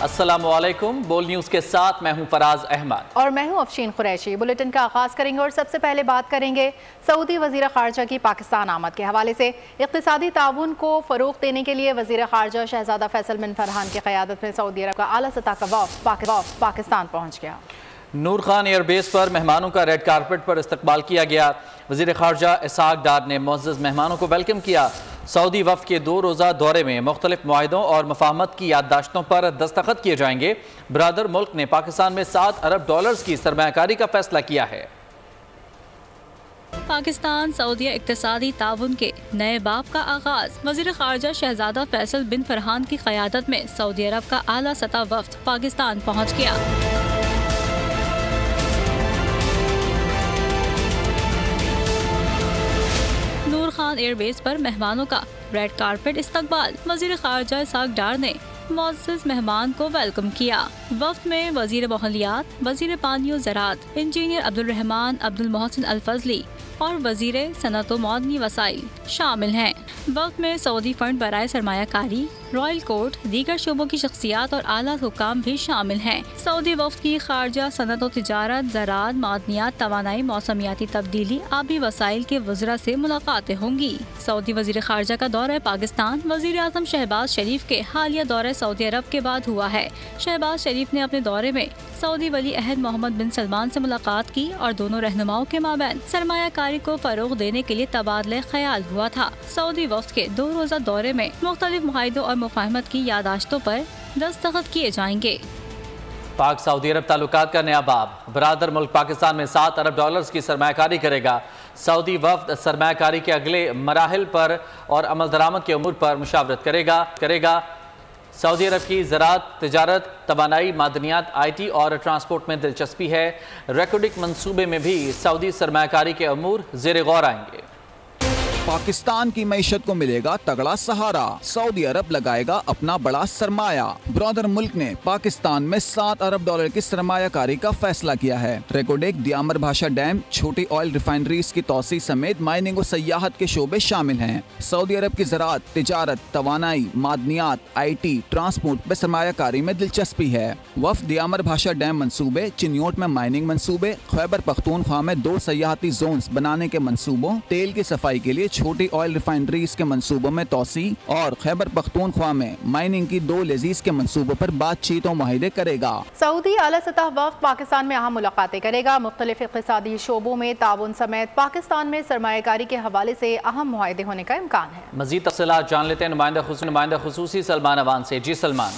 अस्सलामुअलैकुम। बोल न्यूज़ के साथ मैं हूं फराज अहमद और मैं हूं अफशीन कुरैशी। बुलेटिन का आगाज करेंगे और सबसे पहले बात करेंगे सऊदी वजीर खारजा की पाकिस्तान आमद के हवाले से। इक़्तिसादी ताउन को फ़रोग़ देने के लिए वजीर खारजा शहजादा फैसल बिन फरहान की क़यादत में सऊदी अरब का आला सतह का वफ़द पाकिस्तान पहुँच गया। नूर खान एयरबेस पर मेहमानों का रेड कारपेट पर इस्तकबाल किया गया। वज़ीर ख़ारजा इसहाक़ डार ने मुअज़्ज़ज़ मेहमानों को वेलकम किया। सऊदी वफ़द के 2 रोज़ा दौरे में मुख्तलिफ मुआहिदों और मफाहमत की याददाश्तों पर दस्तखत किए जाएंगे। ब्रादर मुल्क ने पाकिस्तान में $7 अरब की सरमायाकारी का फैसला किया है। पाकिस्तान सऊदी इक़्तिसादी ताउन के नए बाब का आगाज। वज़ीर ख़ारजा शहजादा फैसल बिन फरहान की क़यादत में सऊदी अरब का आला सतह वफ़द पाकिस्तान पहुँच गया। नूर खान एयरबेस पर मेहमानों का रेड कारपेट इस्तकबाल। वज़ीर ख़ारजा इसहाक़ डार ने मुअज़्ज़ज़ मेहमान को वेलकम किया। वफ़द में वज़ीर माहौलियात, वज़ीर पानी और ज़राअत इंजीनियर अब्दुल रहमान अब्दुल मोहसिन अल फज़ली और वज़ीर सनअत व मअदनी वसाइल शामिल हैं। वफ़द में सऊदी फंड बराए सरमायाकारी, रॉयल कोर्ट, दीगर शोबों की शख्सियात और आला हुकाम भी शामिल हैं। सऊदी वफ़द की खारजा, सनअत व तिजारत, ज़राअत, मादनियात, तवानाई, मौसमियाती तब्दीली, आबी वसाइल के वज़रा से मुलाकातें होंगी। सऊदी वज़ीर खारजा का दौरा पाकिस्तान वज़ीर आज़म शहबाज शरीफ के हालिया दौरे सऊदी अरब के बाद हुआ है। शहबाज शरीफ ने अपने दौरे में सऊदी वली अहद मोहम्मद बिन सलमान से मुलाकात की और दोनों रहनुमाओं के माबैन सरमायाकारी को फ़रोग़ देने के लिए तबादले ख्याल हुआ था। सऊदी वफ़द के 2 रोज़ा दौरे में मुख्तलिफ मुआहिदों और मुफाहमत की याददाश्तों पर दस्तखत किए जाएंगे। पाक सऊदी अरब ताल्लुकात का नया बाब। ब्रादर मुल्क पाकिस्तान में $7 अरब की सरमायाकारी करेगा। सऊदी वफ़द सरमायाकारी के अगले मराहिल पर और अमल दरामद के उमूर पर मुशावरत करेगा। सऊदी अरब की ज़राअत, तिजारत, तवानाई, मादनियात, IT और ट्रांसपोर्ट में दिलचस्पी है। रेकोडिक मंसूबे में भी सऊदी सरमायाकारी के उमूर ज़ेर गौर आएंगे। पाकिस्तान की मईशत को मिलेगा तगड़ा सहारा, सऊदी अरब लगाएगा अपना बड़ा सरमाया। ब्रदर मुल्क ने पाकिस्तान में $7 अरब की सरमायाकारी का फैसला किया है। रेकोडेक, दियामर भाषा डैम, छोटी ऑयल रिफाइनरीज की तोसी समेत माइनिंग और सयाहत के शोबे शामिल हैं। सऊदी अरब की ज़राअत, तिजारत, तवानाई, मादनियात, IT, ट्रांसपोर्ट में सरमायाकारी में दिलचस्पी है। वफ़द दियामर भाषा डैम मंसूबे, चिन्योट में माइनिंग मंसूबे, खैबर पख्तूनख्वा में 2 सयाहती जोन्स बनाने के मंसूबों, तेल की सफाई के लिए छोटी ऑयल रिफाइनरीज के मंसूबों में तोसी और खैबर पख्तूनख्वा में माइनिंग की 2 लजीज के मंसूबों पर बातचीत और मुआहिदे करेगा। सऊदी आला सतह वफ़द पाकिस्तान में अहम मुलाकातें करेगा। मुख्तलिफ इक़्तिसादी शोबों में ताउन समेत पाकिस्तान में सरमायाकारी के हवाले से अहम मुआहिदे होने का इम्कान है। मज़ीद तफ़सीलात जान लेते हैं नुमाइंदा खुसूसी सलमान अवान से। जी सलमान।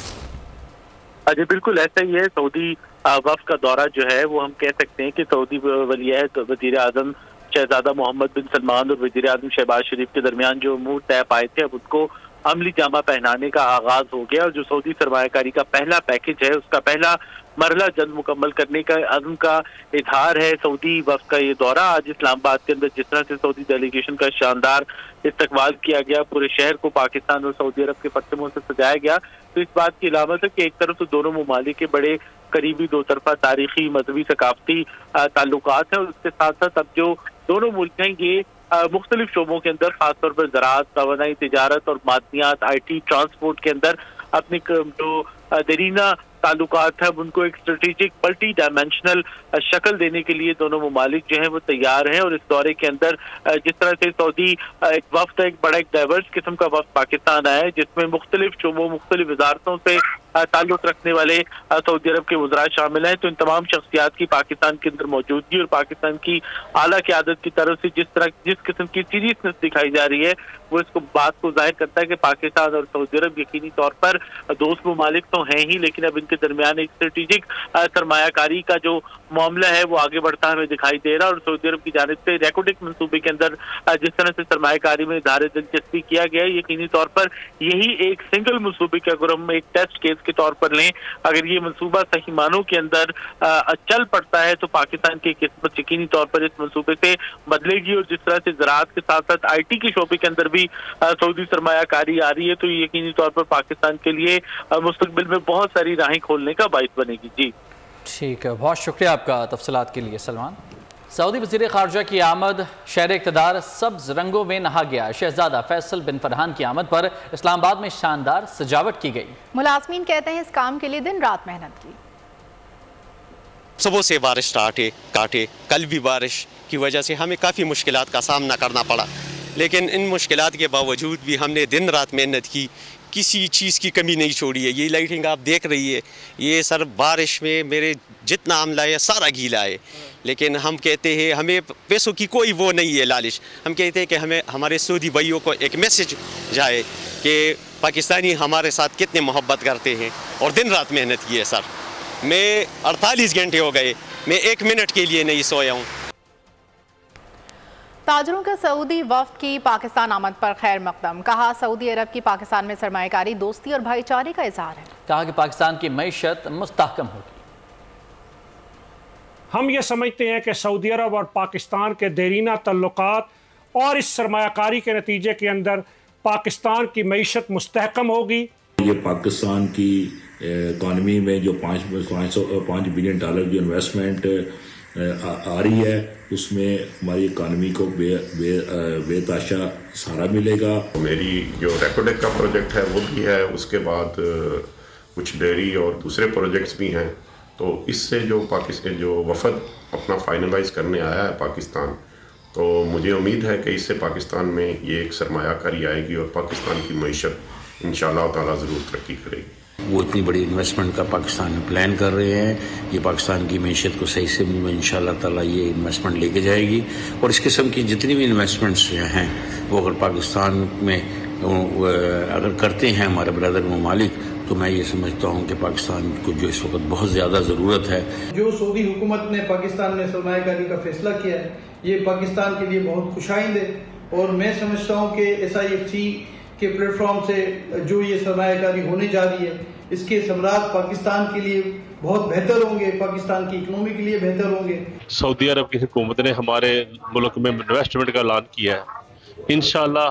जी बिल्कुल ऐसा ही है। सऊदी वफ़द का दौरा जो है वो हम कह सकते हैं कि सऊदी वली अहद वज़ीर आज़म शहजादा मोहम्मद बिन सलमान और वज़ीर आज़म शहबाज शरीफ के दरमियान जो उमूर तय पाए थे, अब उनको अमली जामा पहनाने का आगाज हो गया। और जो सऊदी सरमायाकारी का पहला पैकेज है, उसका पहला मरला जल्द मुकम्मल करने का अज़्म का इजहार है सऊदी वफ़द का ये दौरा। आज इस्लामाबाद के अंदर जिस तरह से सऊदी डेलीगेशन का शानदार इस्तकबाल किया गया, पूरे शहर को पाकिस्तान और सऊदी अरब के पश्चिमों से सजाया गया, तो इस बात की अलामत है कि एक तरफ तो दोनों ममालिक के बड़े करीबी 2 तरफा तारीखी, मजहबी, सकाफती ताल्लुकात हैं और उसके साथ साथ अब जो दोनों मुल्क हैं ये मुख्तलिफ शोबों के अंदर खासतौर पर ज़राअत, तवानाई, तिजारत और मादनियात, IT, ट्रांसपोर्ट के अंदर अपनी जो दरीना ताल्लुकात है उनको एक स्ट्रेटेजिक मल्टी डायमेंशनल शक्ल देने के लिए दोनों ममालिक जो है वो तैयार हैं। और इस दौरे के अंदर जिस तरह से सऊदी एक वफ़द, एक बड़ा एक डाइवर्स किस्म का वफ़द पाकिस्तान आया है, जिसमें मुख्तलिफ शोबों, मुख्तलिफ वजारतों से ताल्लुक रखने वाले सऊदी अरब के वज़रा शामिल हैं, तो इन तमाम शख्सियात की पाकिस्तान के अंदर मौजूदगी और पाकिस्तान की आला क़यादत की तरफ से जिस किस्म की सीरियसनेस दिखाई जा रही है, वो इसको बात को जाहिर करता है कि पाकिस्तान और सऊदी अरब यकीनी तौर पर दोस्त ममालिक तो हैं ही, लेकिन अब इनके दरमियान एक स्ट्रेटेजिक सरमायाकारी का जो मामला है वो आगे बढ़ता हमें दिखाई दे रहा है। और सऊदी अरब की जानिब से रेकोडिक मंसूबे के अंदर जिस तरह से सरमायाकारी में इज़हार दिलचस्पी किया गया है, यकीनी तौर पर यही एक सिंगल मंसूबे के अगर हम एक टेस्ट केस के तौर पर लें, अगर ये मंसूबा सही मानों के अंदर चल पड़ता है तो पाकिस्तान की किस्मत यकीनी तौर पर इस मंसूबे से बदलेगी। और जिस तरह से ज़राअत के साथ साथ IT के शोबे के अंदर भी सऊदी सरमायाकारी आ रही है, तो यकीनी तौर पर पाकिस्तान के लिए मुस्तकबिल में बहुत सारी राहें खोलने का बाइस बनेगी। जी ठीक है, बहुत शुक्रिया आपका तफसीलात के लिए सलमान। सऊदी वज़ीर ख़ारजा की आमद, शहर इक़्तिदार सब्ज़ रंगों में नहा गया। शहजादा फैसल बिन फरहान की आमद पर इस्लामाबाद में शानदार सजावट की गई। मुलाज़मीन कहते हैं इस काम के लिए दिन रात मेहनत की। सुबह से बारिश काटे, कल भी बारिश की वजह से हमें काफ़ी मुश्किलात का सामना करना पड़ा, लेकिन इन मुश्किलात के बावजूद भी हमने दिन रात मेहनत की, किसी चीज़ की कमी नहीं छोड़ी है। ये लाइटिंग आप देख रही है, ये सर बारिश में मेरे जितना अमला है सारा गीला है, लेकिन हम कहते हैं हमें पैसों की कोई वो नहीं है लालच। हम कहते हैं कि हमें हमारे सऊदी भाइयों को एक मैसेज जाए कि पाकिस्तानी हमारे साथ कितने मोहब्बत करते हैं और दिन रात मेहनत की है। सर मैं 48 घंटे हो गए, मैं 1 मिनट के लिए नहीं सोया हूँ। ताजरों के सऊदी वफ्द की पाकिस्तान आमद पर खैर मकदम। कहा सऊदी अरब की पाकिस्तान में सरमायाकारी दोस्ती और भाईचारे का इजहार है। कहा कि पाकिस्तान की मईशत मुस्तहकम होगी। हम ये समझते हैं कि सऊदी अरब और पाकिस्तान के देरीना तल्लुकात और इस सरमायाकारी के नतीजे के अंदर पाकिस्तान की मईशत मुस्तहकम होगी। ये पाकिस्तान की इकॉनमी में जो $5 बिलियन जो इन्वेस्टमेंट आ रही है, उसमें हमारी इकॉनमी को बेताशा सहारा मिलेगा। मेरी जो रेकोडेक का प्रोजेक्ट है वो भी है, उसके बाद कुछ डेयरी और दूसरे प्रोजेक्ट्स भी हैं। तो इससे जो वफद अपना फाइनलाइज करने आया है पाकिस्तान, तो मुझे उम्मीद है कि इससे पाकिस्तान में ये एक सरमायाकारी आएगी और पाकिस्तान की मईशत इंशाअल्लाह ताला ज़रूर तरक्की करेगी। वो इतनी बड़ी इन्वेस्टमेंट का पाकिस्तान में प्लान कर रहे हैं, ये पाकिस्तान की मईशत को सही से इंशाअल्लाह ताला ये इन्वेस्टमेंट लेके जाएगी। और इस किस्म की जितनी भी इन्वेस्टमेंट्स हैं वो अगर पाकिस्तान में अगर करते हैं हमारे ब्रदर ममालिक, तो मैं ये समझता हूँ कि पाकिस्तान को जो इस वक्त बहुत ज़्यादा ज़रूरत है। जो सऊदी हुकूमत ने पाकिस्तान में सरमायाकारी का फैसला किया है, ये पाकिस्तान के लिए बहुत खुशाइंद है। और मैं समझता हूँ कि SIFC के प्लेटफॉर्म से जो ये सरमायाकारी होने जा रही है, इसके समरात पाकिस्तान के लिए बहुत बेहतर होंगे, पाकिस्तान की इकनॉमी के लिए बेहतर होंगे। सऊदी अरब की हुकूमत ने हमारे मुल्क में इन्वेस्टमेंट का ऐलान किया है। इंशाल्लाह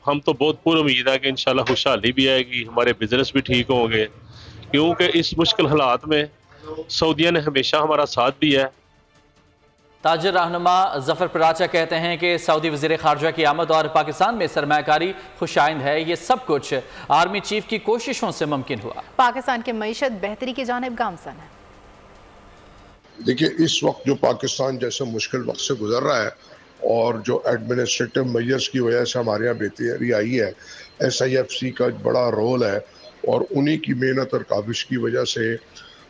हम तो बहुत पूरी उम्मीद है कि इंशाल्लाह खुशहाली भी आएगी, हमारे बिजनेस भी ठीक होंगे, क्योंकि इस मुश्किल हालात में सऊदिया ने हमेशा हमारा साथ दिया है। ताजर रहनुमा जफर पराचा कहते हैं कि सऊदी वज़ीर ख़ारजा की आमद और पाकिस्तान में सरमायाकारी खुशाइंद है। ये सब कुछ आर्मी चीफ की कोशिशों से मुमकिन हुआ। पाकिस्तान की मईशत बेहतरी की जानिब गामजन है। देखिए, इस वक्त जो पाकिस्तान जैसे मुश्किल वक्त से गुजर रहा है और जो एडमिनिस्ट्रेटिव मेजर्स की वजह से हमारे यहाँ बेहतरी आई है, SIFC का बड़ा रोल है और उन्हीं की मेहनत और काबिश की वजह से,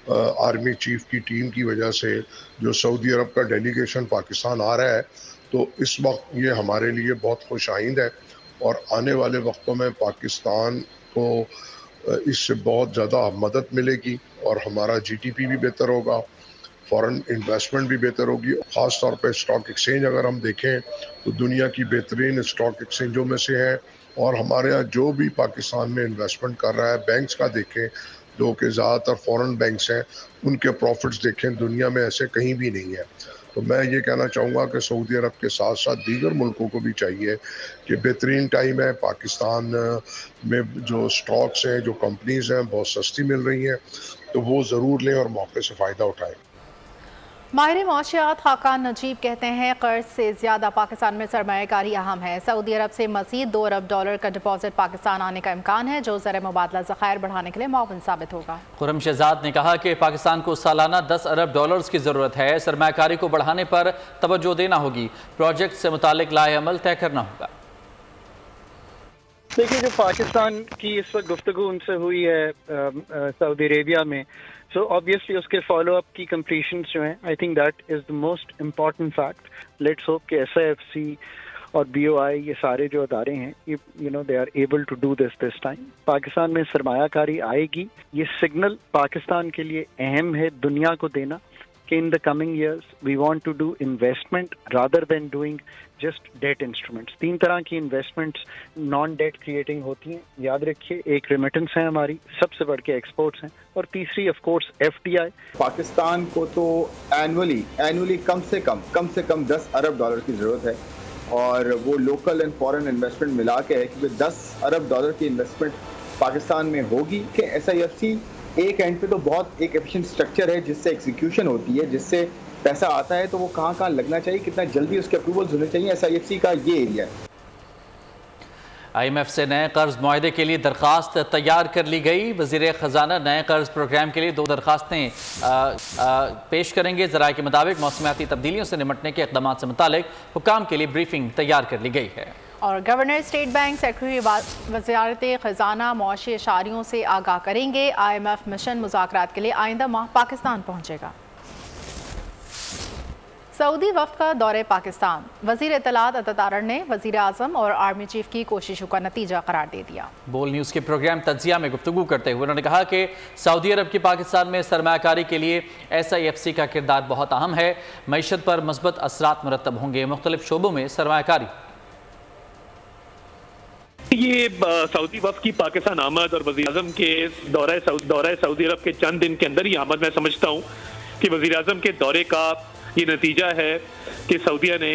आर्मी चीफ की टीम की वजह से जो सऊदी अरब का डेलीगेशन पाकिस्तान आ रहा है, तो इस वक्त ये हमारे लिए बहुत खुशाइंद है। और आने वाले वक्तों में पाकिस्तान को इससे बहुत ज़्यादा मदद मिलेगी और हमारा GDP भी बेहतर होगा, फॉरेन इन्वेस्टमेंट भी बेहतर होगी। ख़ास तौर पे स्टॉक एक्सचेंज अगर हम देखें तो दुनिया की बेहतरीन स्टॉक एक्सचेंजों में से है। और हमारे यहाँ जो भी पाकिस्तान में इन्वेस्टमेंट कर रहा है, बैंक्स का देखें, जो कि ज़्यादातर फॉरेन बैंक्स हैं, उनके प्रॉफिट्स देखें, दुनिया में ऐसे कहीं भी नहीं है। तो मैं ये कहना चाहूँगा कि सऊदी अरब के साथ साथ दीगर मुल्कों को भी चाहिए कि बेहतरीन टाइम है। पाकिस्तान में जो स्टॉक्स हैं, जो कंपनीज़ हैं, बहुत सस्ती मिल रही हैं, तो वो ज़रूर लें और मौके से फ़ायदा उठाएं। माहिर मौशियात खाकान नजीब कहते हैं कर्ज से ज़्यादा पाकिस्तान में सरमायाकारी अहम है। सऊदी अरब से मज़ीद $2 अरब का डिपॉजिट पाकिस्तान आने का इम्कान है, जो ज़र मुबादला ज़खायर बढ़ाने के लिए मुआविन साबित होगा। खुर्रम शहजाद ने कहा कि पाकिस्तान को सालाना $10 अरब की ज़रूरत है। सरमायाकारी को बढ़ाने पर तवज्जो देना होगी, प्रोजेक्ट से मुतालिक लाए अमल तय करना होगा। देखिए, जो पाकिस्तान की इस वक्त गुफ्तगू उनसे हुई है सऊदी अरेबिया में, सो ऑब्वियसली उसके फॉलो अप की कंप्लीशंस जो हैं, I think that is the most important fact. Let's hope कि SIFC और BOI ये सारे जो अदारे हैं, you know they are able to do this time. Pakistan में सरमायाकारी आएगी, ये सिग्नल पाकिस्तान के लिए अहम है दुनिया को देना कि in the coming years we want to do investment rather than doing just debt instruments. 3 तरह की इन्वेस्टमेंट्स नॉन डेट क्रिएटिंग होती हैं, याद रखिए। एक रेमिटेंस है हमारी, सबसे बढ़ के एक्सपोर्ट्स हैं, और तीसरी ऑफ कोर्स FDI। पाकिस्तान को तो एनुअली कम से कम $10 अरब की ज़रूरत है, और वो लोकल एंड फॉरेन इन्वेस्टमेंट मिला के है, क्योंकि $10 अरब की इन्वेस्टमेंट पाकिस्तान में होगी कि SIFC एक एंड पे तो बहुत एक एफिशिएंट स्ट्रक्चर है जिससे एग्जीक्यूशन होती है, जिससे पैसा आता है तो वो कहाँ कहाँ लगना चाहिए, कितना जल्दी उसके अप्रूवल्स होने चाहिए, SIFC का ये एरिया है। IMF से नए कर्ज मुआहदे के लिए दरख्वास्त तैयार कर ली गई। वज़ीर ख़जाना नए कर्ज प्रोग्राम के लिए 2 दरख्वास्तें पेश करेंगे। ज़राए के मुताबिक मौसमियाती तब्दीलियों से निपटने के इक़दाम से मुतालिक हुकाम के लिए ब्रीफिंग तैयार कर ली गई है। और गवर्नर स्टेट बैंक सेक्रेटरी वज़ारत ख़जाना मुआशी इशारियों से आगाह करेंगे। IMF मिशन मुज़ाकरात के लिए आइंदा माह पाकिस्तान पहुँचेगा। सऊदी वफ़द का दौरे पाकिस्तान, वज़ीर इत्तलात अतातारड़ ने वज़ीर आज़म और आर्मी चीफ की कोशिशों का नतीजा करार दे दिया। बोल न्यूज़ के प्रोग्राम तज्जिया में गुफ्तगू करते हुए उन्होंने कहा कि सऊदी अरब की पाकिस्तान में सरमायाकारी के लिए SIFC का किरदार बहुत अहम है। मईशत पर मुस्बत असरात मुरतब होंगे। मुख्तलिफ शोबों में सरमायाकारी। ये सऊदी वफ़द की पाकिस्तान आमद और वज़ीर आज़म के दौरे सऊदी अरब के चंद दिन के अंदर ही आमद, मैं समझता हूँ कि वज़ीर आज़म के दौरे का ये नतीजा है कि सऊदीया ने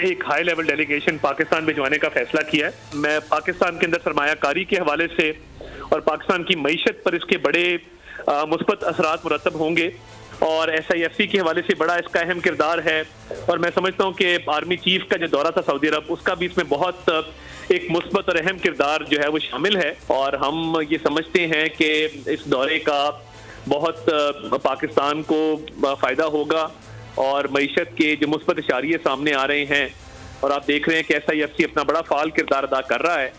एक हाई लेवल डेलीगेशन पाकिस्तान भिजवाने का फैसला किया है। मैं पाकिस्तान के अंदर सरमायाकारी के हवाले से और पाकिस्तान की मईशत पर इसके बड़े मुस्बत असरात मुरतब होंगे और SIFC के हवाले से बड़ा इसका अहम किरदार है। और मैं समझता हूँ कि आर्मी चीफ का जो दौरा था सऊदी अरब, उसका भी इसमें बहुत एक मुस्बत और अहम किरदार जो है वो शामिल है। और हम ये समझते हैं कि इस दौरे का बहुत पाकिस्तान को फ़ायदा होगा और मईशत के जो मुस्बत इशारे सामने आ रहे हैं और आप देख रहे हैं कि SIFC अपना बड़ा फाल किरदार अदा कर रहा है।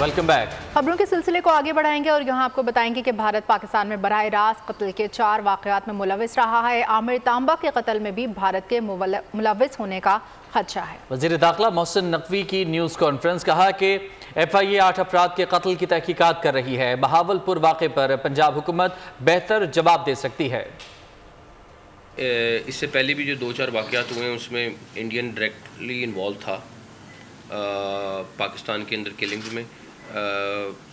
Welcome back. खबरों के सिलसिले को आगे बढ़ाएंगे और यहाँ आपको बताएंगे कि भारत पाकिस्तान में बराह रास्त कत्ल के 4 वाक़यात में मुलविस रहा है। आमिर तांबा के कत्ल में भी भारत के मुलविस होने का खदशा है। वज़ीर दाखिला मोहसिन नकवी की न्यूज़ कॉन्फ्रेंस, कहा कि FIA 8 अफराद के कत्ल की तहकीकात कर रही है। बहावलपुर वाक़े पर पंजाब हुकूमत बेहतर जवाब दे सकती है। इससे पहले भी जो 2-4 वाक़यात हुए हैं उसमें इंडियन डायरेक्टली इन्वॉल्व था। पाकिस्तान के अंदर किलिंग्स में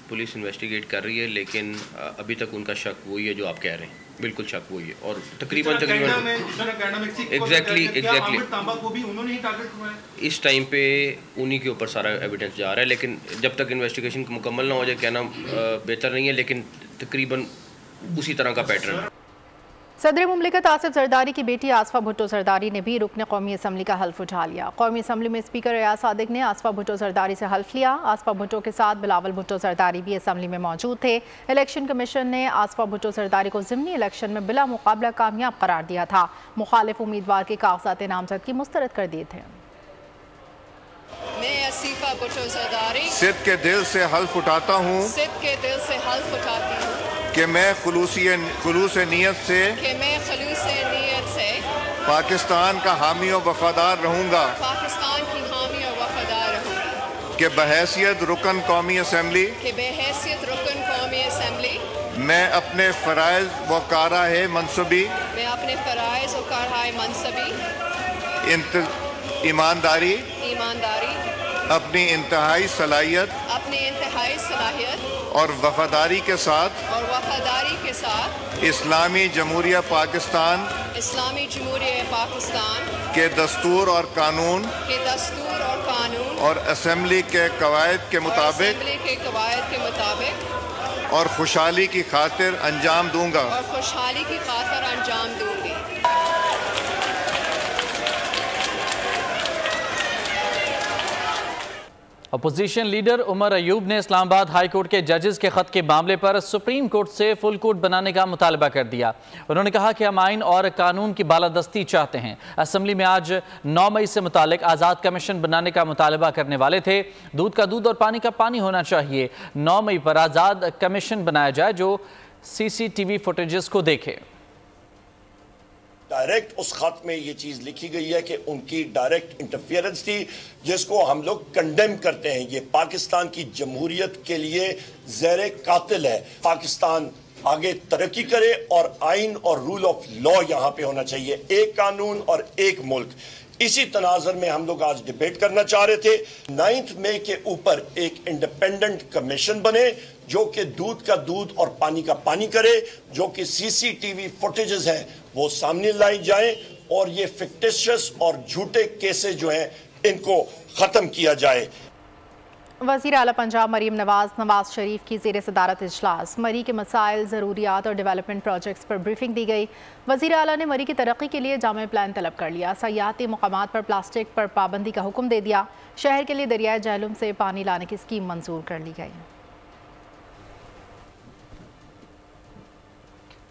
पुलिस इन्वेस्टिगेट कर रही है, लेकिन अभी तक उनका शक वही है जो आप कह रहे हैं, बिल्कुल शक वही है। और तकरीबन एग्जैक्टली इस टाइम पे उन्हीं के ऊपर सारा एविडेंस जा रहा है, लेकिन जब तक इन्वेस्टिगेशन मुकम्मल ना हो जाए कहना बेहतर नहीं है, लेकिन तकरीबन उसी तरह का पैटर्न। सदर मुमलिकत आसिफ जरदारी की बेटी आसफा भुट्टो जरदारी ने भी रुकन कौमी असम्बली का हल्फ उठा लिया। कौमी असम्बली में स्पीकर रियाज सादिक ने आसफा भुट्टो जरदारी से हल्फ लिया। आसफा भुट्टो के साथ बिलावल भुट्टो जरदारी भी असम्बली में मौजूद थे। इलेक्शन कमीशन ने आसफा भुट्टो जरदारी को ज़िमनी इलेक्शन में बिला मुकाबला कामयाब करार दिया था। मुखालिफ उम्मीदवार के कागजात नामजद की मुस्तरद कर दिए थे। मैं आसिफा भुट्टो जरदारी सिद्ध के दिल से हल्फ उठाता हूँ कि मैं खुलूस नीयत से पाकिस्तान का हामी और वफादार रहूँगा कि बहैसियत रुकन कौमी असम्बली मैं अपने फ़राइज़ व काराए मनसबी ईमानदारी अपनी इंतहाई सलाहियत और वफादारी के साथ इस्लामी जमहूरिया पाकिस्तान के दस्तूर और कानून और असम्बली के कवायद के मुताबिक और खुशहाली की खातिर अंजाम दूंगा। अपोजिशन लीडर उमर अयूब ने इस्लामाबाद हाई कोर्ट के जजेस के खत के मामले पर सुप्रीम कोर्ट से फुल कोर्ट बनाने का मुतालबा कर दिया। उन्होंने कहा कि हम आइन और कानून की बालादस्ती चाहते हैं। असम्बली में आज 9 मई से मुतालिक आज़ाद कमीशन बनाने का मुतालबा करने वाले थे। दूध का दूध और पानी का पानी होना चाहिए। 9 मई पर आज़ाद कमीशन बनाया जाए जो CCTV फुटेजेस को देखे। डायरेक्ट उस खत में ये चीज लिखी गई है कि उनकी डायरेक्ट इंटरफियरेंस थी, जिसको हम लोग कंडेम करते हैं। ये पाकिस्तान की जमहूरियत के लिए ज़ेरे कातिल है। पाकिस्तान आगे तरक्की करे और आइन और रूल ऑफ लॉ यहाँ पे होना चाहिए, एक कानून और एक मुल्क। इसी तनाज़र में हम लोग आज डिबेट करना चाह रहे थे। 9 मई के ऊपर एक इंडिपेंडेंट कमीशन बने जो कि दूध का दूध और पानी का पानी करे, जो कि CCTV फुटेजेस हैं वो सामने लाई जाए और ये फिक्टिशियस और झूठे केसेस जो हैं इनको खत्म किया जाए। वज़ीर आला पंजाब मरीम नवाज शरीफ की ज़ेर सदारत इजलास मरी के मसाइल, ज़रूरियात और डेवलपमेंट प्रोजेक्ट्स पर ब्रीफिंग दी गई। वज़ीर आला ने मरी की तरक्की के लिए जामे प्लान तलब कर लिया। सयाहती मकामात पर प्लास्टिक पर पाबंदी का हुक्म दे दिया। शहर के लिए दरियाए जहलुम से पानी लाने की स्कीम मंजूर कर ली गई।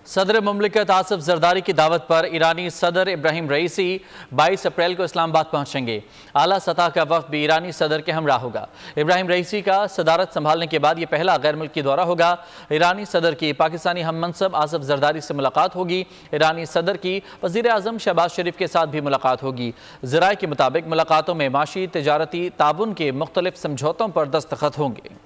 सदर मुमलिकत आसिफ जरदारी की दावत पर ईरानी सदर इब्राहिम रईसी 22 अप्रैल को इस्लामाबाद पहुंचेंगे। आला सतह का वफ़द भी ईरानी सदर के हमरा होगा। इब्राहिम रईसी का सदारत संभालने के बाद ये पहला गैर मुल्की दौरा होगा। ईरानी सदर की पाकिस्तानी हम मनसब आसिफ जरदारी से मुलाकात होगी। ईरानी सदर की वज़ीर आज़म शहबाज शरीफ के साथ भी मुलाकात होगी। ज़राए के मुताबिक मुलाकातों में माशी तजारती ताउन के मुख्तलिफ समझौतों पर दस्तखत होंगे।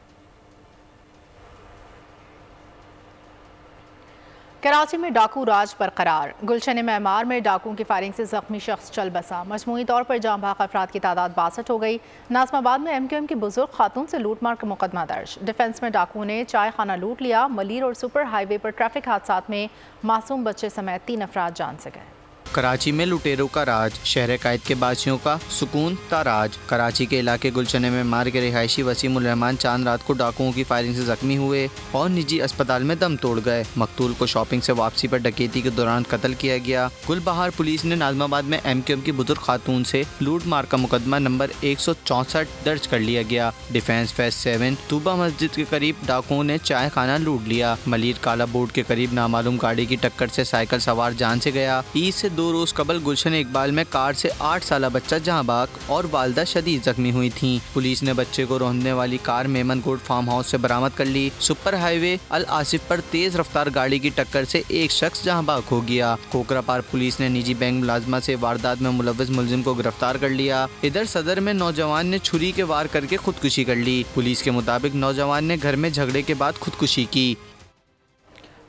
कराची में डाकू राज बरकरार। गुलशन मेमार में डाकुओं की फायरिंग से जख्मी शख्स चल बसा। मजमूई तौर पर जाँ भाग अफराद की तादाद 62 हो गई। नाज़माबाद में MQM की बुजुर्ग खातून से लूटमार का मुकदमा दर्ज। डिफेंस में डाकुओं ने चाय खाना लूट लिया। मलीर और सुपर हाईवे पर ट्रैफिक हादसात में मासूम बच्चे समेत 3 अफराद जान से गए। कराची में लुटेरों का राज, शहर कायद के बाशियों का सुकून ताराज। कराची के इलाके गुलशन में मार के रिहायशी वसीमुर रहमान चांद रात को डाकुओं की फायरिंग से जख्मी हुए और निजी अस्पताल में दम तोड़ गए। मकतूल को शॉपिंग से वापसी पर डकैती के दौरान कत्ल किया गया। गुलबहार पुलिस ने नाज़माबाद में MQM की बुजुर्ग खातून से लूट मार का मुकदमा नंबर 164 दर्ज कर लिया गया। डिफेंस फेज 7 तूबा मस्जिद के करीब डाकुओं ने चाय खाना लूट लिया। मलीर काला बोर्ड के करीब नामालूम गाड़ी की टक्कर से साइकिल सवार जान से गया। ईद से 2 रोज कबल गुलशन इकबाल में कार से 8 साला बच्चा जहां बाग और वालदा शदीद जख्मी हुई थीं। पुलिस ने बच्चे को रोंदने वाली car Memon Kot farmhouse से बरामद कर ली। सुपर हाईवे अल आसिफ पर तेज रफ्तार गाड़ी की टक्कर से एक शख्स जहां बाग हो गया। कोकरा पार्क पुलिस ने निजी बैंक मुलाजमा से वारदात में मुलव्वस मुलजिम को गिरफ्तार कर लिया। इधर सदर में नौजवान ने छुरी के वार करके खुदकुशी कर ली। पुलिस के मुताबिक नौजवान ने घर में झगड़े के बाद खुदकुशी की।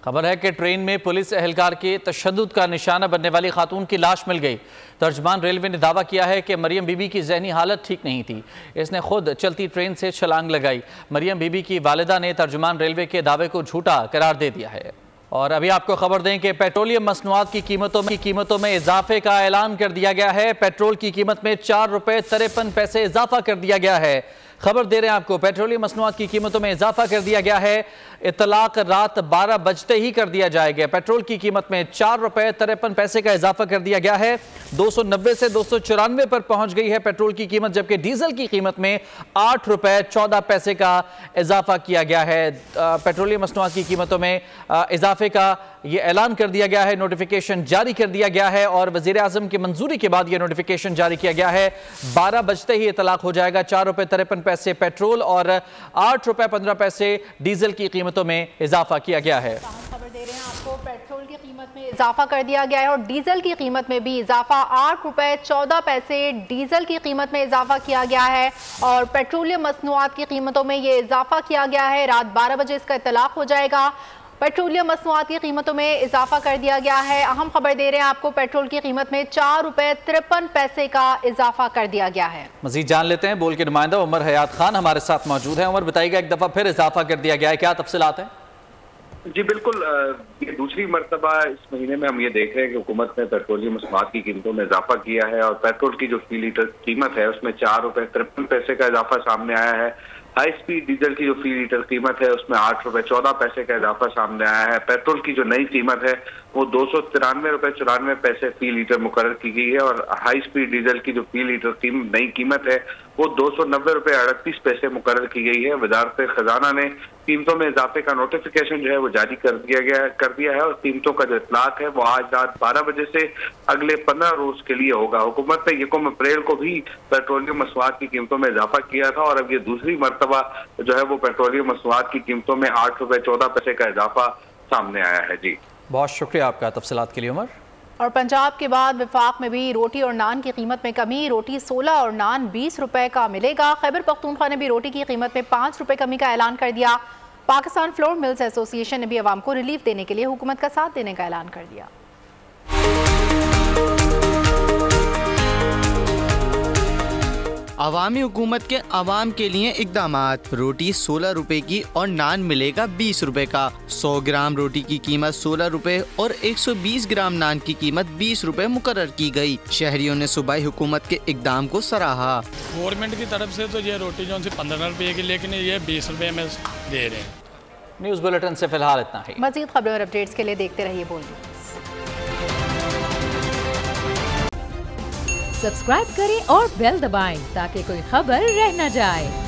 खबर है कि ट्रेन में पुलिस एहलकार के तशद्दुद का निशाना बनने वाली खातून की लाश मिल गई। तर्जमान रेलवे ने दावा किया है कि मरियम बीबी की जहनी हालत ठीक नहीं थी। इसने खुद चलती ट्रेन से छलांग लगाई। मरियम बीबी की वालिदा ने तर्जमान रेलवे के दावे को झूठा करार दे दिया है। और अभी आपको खबर दें कि पेट्रोलियम मसनूआत की कीमतों में इजाफे का ऐलान कर दिया गया है। पेट्रोल की कीमत में 4 रुपये 53 पैसे इजाफा कर दिया गया है। खबर दे रहे हैं आपको, पेट्रोलियम मसनूआत की कीमतों में इजाफा कर दिया गया है। इतलाक रात 12 बजते ही कर दिया जाएगा। पेट्रोल की कीमत में 4 रुपये 53 पैसे का इजाफा कर दिया गया है। 290 से 294 पर पहुंच गई है पेट्रोल की कीमत, जबकि डीजल की कीमत में 8 रुपये 14 पैसे का इजाफा किया गया है। पेट्रोलियम मसनूआत की कीमतों में इजाफे का ये ऐलान कर दिया गया है, नोटिफिकेशन जारी कर दिया गया है और वज़ीर आज़म की मंजूरी के बाद ये नोटिफिकेशन जारी किया गया है। 12 बजते ही इतलाक हो जाएगा। 4 रुपये 53 पैसे पेट्रोल और 8 रुपये 15 पैसे डीजल की कीमतों में इजाफा किया गया है। खबर दे रहे हैं आपको, पेट्रोल की कीमत में इजाफा कर दिया गया है और डीजल की कीमत में भी इजाफा। 8 रुपये 14 पैसे डीजल की कीमत में इजाफा किया गया है और पेट्रोलियम मसनूआत की कीमतों में ये इजाफा किया गया है। रात 12 बजे इसका इतलाक हो जाएगा। पेट्रोलियम मसनूआत की कीमतों में इजाफा कर दिया गया है। अहम खबर दे रहे हैं आपको, पेट्रोल की कीमत में 4 रुपये 53 पैसे का इजाफा कर दिया गया है। मजीद जान लेते हैं, बोल के नुमाइंदा उमर हयात खान हमारे साथ मौजूद है। उमर, बताइएगा, एक दफा फिर इजाफा कर दिया गया है, क्या तफसीलात हैं? जी बिल्कुल, ये दूसरी मरतबा इस महीने में हम ये देख रहे हैं कि हुकूमत ने पेट्रोलियम मसनूआत की कीमतों में इजाफा किया है और पेट्रोल की जो फी लीटर कीमत है उसमें 4 रुपये 53 पैसे का इजाफा सामने आया है। हाई स्पीड डीजल की जो फी लीटर कीमत है उसमें 8 रुपये 14 पैसे का इजाफा सामने आया है। पेट्रोल की जो नई कीमत है वो 293 रुपये 94 पैसे फी लीटर मुकर्रर की गई है और हाई स्पीड डीजल की जो फी लीटर नई कीमत है वो 290 रुपये 38 पैसे मुकर्रर की गई है। वजारत खजाना ने कीमतों में इजाफे का नोटिफिकेशन जो है वो जारी कर दिया है और कीमतों का जो इतलाक है वो आज रात 12 बजे से अगले 15 रोज के लिए होगा। हुकूमत ने 1 अप्रैल को भी पेट्रोलियम मसनूआत की कीमतों में इजाफा किया था और अब ये दूसरी मरतबा जो है वो पेट्रोलियम मसनूआत की कीमतों में 8 रुपये 14 पैसे का इजाफा सामने आया है। जी बहुत शुक्रिया आपका तफसीलात के लिए उमर। और पंजाब के बाद वफाक में भी रोटी और नान की कीमत में कमी। रोटी 16 और नान 20 रुपए का मिलेगा। खैबर पख्तूनख्वा ने भी रोटी की कीमत में 5 रुपए कमी का ऐलान कर दिया। पाकिस्तान फ्लोर मिल्स एसोसिएशन ने भी अवाम को रिलीफ देने के लिए हुकूमत का साथ देने का ऐलान कर दिया। अवामी हुकूमत के अवाम के लिए इकदामात। रोटी 16 रुपए की और नान मिलेगा 20 रुपए का। 100 ग्राम रोटी की कीमत 16 रुपए और 120 ग्राम नान की कीमत 20 रुपए मुकर्रर की गई। शहरियों ने सूबाई हुकूमत के इकदाम को सराहा। गवर्नमेंट की तरफ से तो ये रोटी जो 15 रुपए की, लेकिन ये 20 रुपए में दे रहे हैं। न्यूज़ बुलेटिन से फिलहाल इतना ही। मज़ीद खबरों और अपडेट्स के लिए देखते रहिए बोल न्यूज़। सब्सक्राइब करें और बेल दबाएं ताकि कोई खबर रह न जाए।